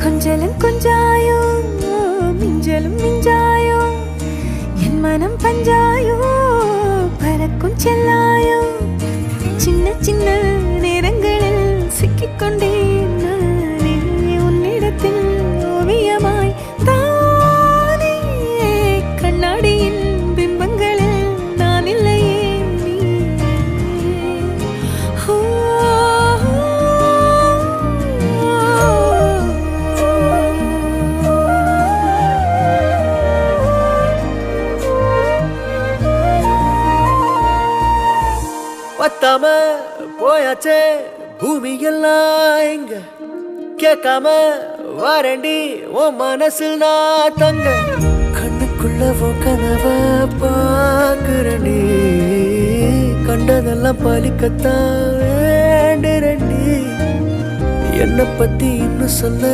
கொஞ்சலும் கொஞ்சாயோ மிஞ்சலும் மிஞ்சாயோ என் மனம் பஞ்சாயோ பறக்கும் செல்லாயோ சின்ன சின்ன நேரங்களில் சிக்கிக்கொண்டேன் நானே உன்னிடத்தில் ஓவியமாய் தானே கண்ணாடியின் பிம்பங்களில் நான் இல்லையே பத்தாம போயாச்சே பூமி எல்லாம் இங்க கேட்காம வாரண்டி உன் மனசில் நான் தங்க கண்ணுக்குள்ள உன் கனவ பாக்குறண்டி கண்டதெல்லாம் பலிக்கத்தான் வேண்டுறண்டி என்னை பத்தி இன்னும் சொல்ல